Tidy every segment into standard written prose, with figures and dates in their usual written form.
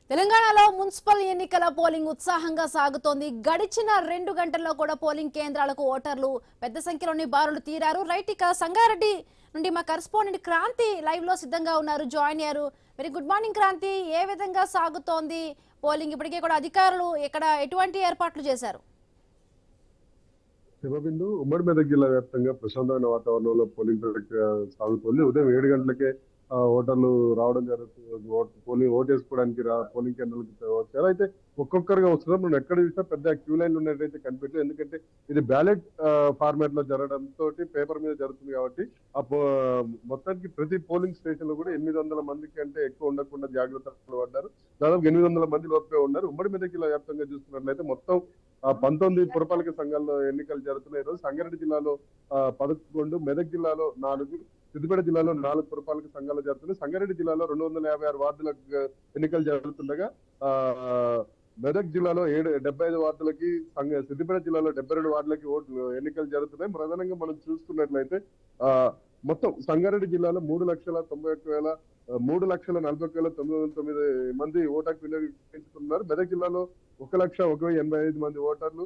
తెలంగాణలో మున్సిపల్ ఎన్నికల పోలింగ్ ఉత్సాహంగా సాగుతోంది. గడిచిన 2 గంటల్లో కూడా పోలింగ్ కేంద్రాలకు ఓటర్లు పెద్ద సంఖ్యలోని బారులు తీరారు. రైట్, ఇక సంగారెడ్డి నుండి మా కరెస్పాండెంట్ క్రాంతి లైవ్ లో సిద్ధంగా ఉన్నారు, జాయిన్ అయ్యారు. వెరీ గుడ్ మార్నింగ్ క్రాంతి, ఏ విధంగా సాగుతోంది పోలింగ్? ఇప్పటికే కూడా అధికారులు ఇక్కడ ఎటువంటి ఏర్పాట్లు చేశారు? శివబిందు ఉమ్మడి మెదక్ జిల్లా వ్యాప్తంగా ప్రశాంతమైన వాతావరణంలో పోలింగ్ ప్రక్రియ సాగుతోంది. ఉదయం 7 గంటలకే ఓటర్లు రావడం జరుగుతుంది. ఓటేసుకోవడానికి పోలింగ్ కేంద్రాలకు వచ్చారు. అయితే ఒక్కొక్కరుగా వస్తున్నారు. మనం ఎక్కడ చూసినా పెద్ద క్యూ లైన్లు ఉన్నట్టయితే కనిపించలేదు. ఎందుకంటే ఇది బ్యాలెట్ ఫార్మాట్ లో జరగడంతో పేపర్ మీద జరుగుతుంది కాబట్టి మొత్తానికి ప్రతి పోలింగ్ స్టేషన్ లో కూడా 800 మందికి అంటే ఎక్కువ ఉండకుండా జాగ్రత్తలు పడ్డారు. దాదాపు 800 మంది లోపే ఉన్నారు. ఉమ్మడి మెదక్ జిల్లా వ్యాప్తంగా చూసుకున్నట్లయితే మొత్తం 19 పురపాలక సంఘాల్లో ఎన్నికలు జరుగుతున్నాయి. ఈరోజు సంగారెడ్డి జిల్లాలో 11, మెదక్ జిల్లాలో 4, సిద్దిపేట జిల్లాలో 4 పురపాలక సంఘాలు జరుగుతున్నాయి. సంగారెడ్డి జిల్లాలో 256 వార్డులకు ఎన్నికలు జరుగుతుండగా మెదక్ జిల్లాలో 75 వార్డులకి, సిద్దిపేట జిల్లాలో 72 వార్డులకి ఎన్నికలు జరుగుతున్నాయి. ప్రధానంగా మనం చూసుకున్నట్లయితే మొత్తం సంగారెడ్డి జిల్లాలో 3,41,909 మంది ఓటాకు వినియోగించుకున్నారు. మెదక్ జిల్లాలో 1,01,085 మంది ఓటర్లు,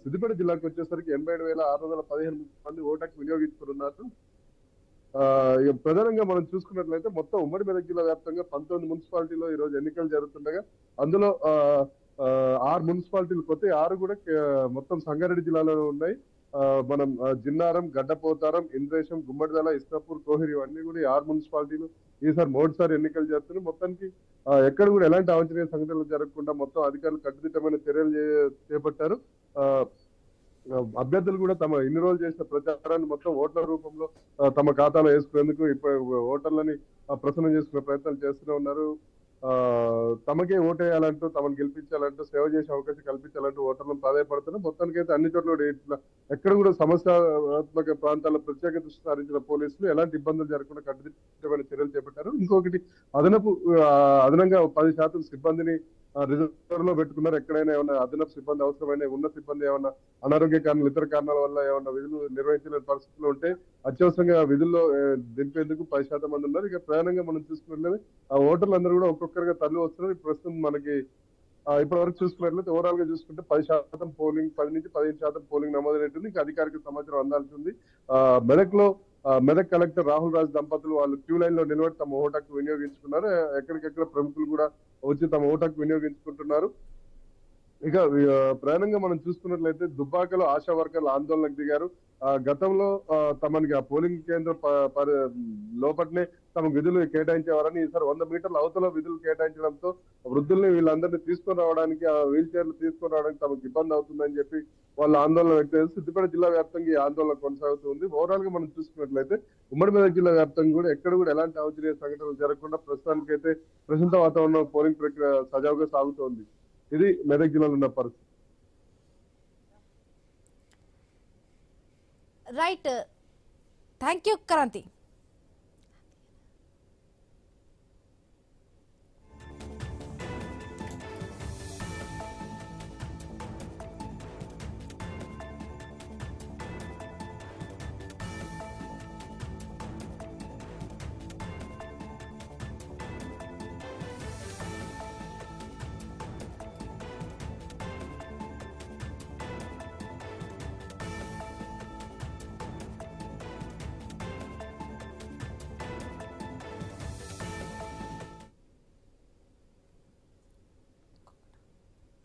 సిద్దిపేట జిల్లాకు వచ్చేసరికి 87,615 మంది ఓటాకు వినియోగించుకున్నారు. ప్రధానంగా మనం చూసుకున్నట్లయితే మొత్తం ఉమ్మడి మెదక్ జిల్లా వ్యాప్తంగా 19 మున్సిపాలిటీలో ఈ రోజు ఎన్నికలు జరుగుతుండగా అందులో 6 మున్సిపాలిటీలు కొత్త, 6 కూడా మొత్తం సంగారెడ్డి జిల్లాలో ఉన్నాయి. మనం జిన్నారం, గడ్డపోతారం, ఇంద్రేశం, గుమ్మడిదల, ఇస్నాపూర్, కోహిరి ఇవన్నీ కూడా 6 మున్సిపాలిటీలు ఈసారి మొదటిసారి ఎన్నికలు జరుగుతున్నాయి. మొత్తానికి ఎక్కడ కూడా ఎలాంటి అవాంఛనీయ సంఘటనలు జరగకుండా మొత్తం అధికారులు కట్టుదిట్టమైన చర్యలు చేపట్టారు. అభ్యర్థులు కూడా తమ ఇన్ని రోజులు చేసిన ప్రచారాన్ని మొత్తం ఓట్ల రూపంలో తమ ఖాతాలో వేసుకునేందుకు ఇప్పుడు ఓటర్లని ప్రసన్నం చేసుకునే ప్రయత్నాలు చేస్తూనే ఉన్నారు. తమకే ఓటేయాలంటూ, తమను గెలిపించాలంటూ, సేవ చేసే అవకాశం కల్పించాలంటూ ఓటర్లను ప్రాధాయపడుతున్నారు. మొత్తానికైతే అన్ని చోట్ల ఎక్కడ కూడా సమస్యాత్మక ప్రాంతాల్లో ప్రత్యేక దృష్టి సారించిన పోలీసులు ఎలాంటి ఇబ్బందులు జరగకుండా కట్టుదిట్టమైన చర్యలు చేపట్టారు. ఇంకొకటి అదనంగా 10% సిబ్బందిని రిజర్వ్ లో పెట్టుకున్నారు. ఎక్కడైనా ఏమైనా అదనపు సిబ్బంది అవసరమైన, ఉన్న సిబ్బంది ఏమైనా అనారోగ్య కారణాలు, ఇతర కారణాల వల్ల ఏమైనా విధులు నిర్వహించలేని పరిస్థితులు ఉంటే అత్యవసరంగా విధుల్లో దింపేందుకు 10% మంది ఉన్నారు. ఇక ప్రధానంగా మనం చూసుకున్నట్లయితే ఆ ఓటర్లు అందరూ కూడా ఒక్కొక్కరుగా తరలి వస్తున్నారు. ప్రస్తుతం మనకి ఇప్పటి వరకు చూసుకున్నట్లయితే ఓవరాల్ గా చూసుకుంటే 10% పోలింగ్, 10 నుంచి 15% పోలింగ్ నమోదైనట్టుంది. ఇంకా అధికారిక సమాచారం అందాల్సి ఉంది. మెదక్ కలెక్టర్ రాహుల్ రాజ్ దంపతులు వాళ్ళు క్యూ లైన్ లో నిలబడి తమ ఓటాకు వినియోగించుకున్నారు. ఎక్కడికెక్కడ ప్రముఖులు కూడా వచ్చి తమ ఓటాకు వినియోగించుకుంటున్నారు. ఇక ప్రధానంగా మనం చూసుకున్నట్లయితే దుబ్బాకలో ఆశా వర్కర్లు ఆందోళనకు దిగారు. గతంలో తమకి ఆ పోలింగ్ కేంద్రం లోపలనే తమ విధులు కేటాయించేవారని, ఈసారి 100 మీటర్ల అవతల విధులు కేటాయించడంతో వృద్ధుల్ని వీళ్ళందరినీ తీసుకొని రావడానికి, ఆ వీల్ చైర్లు తీసుకొని రావడానికి తమకు ఇబ్బంది అవుతుందని చెప్పి వాళ్ళ ఆందోళన వ్యక్తం చేసి సిద్దిపేట జిల్లా వ్యాప్తంగా ఈ ఆందోళన కొనసాగుతుంది. ఓవరాల్ గా మనం చూసుకున్నట్లయితే ఉమ్మడి మెదక్ జిల్లా వ్యాప్తంగా కూడా ఎక్కడ కూడా ఎలాంటి అవాంఛనీయ సంఘటనలు జరగకుండా ప్రస్తుతానికైతే ప్రశాంత వాతావరణంలో పోలింగ్ ప్రక్రియ సజావుగా సాగుతోంది. ఇది మెదక్ జిల్లాలో ఉన్న పరిస్థితి. Right, thank you Kranti.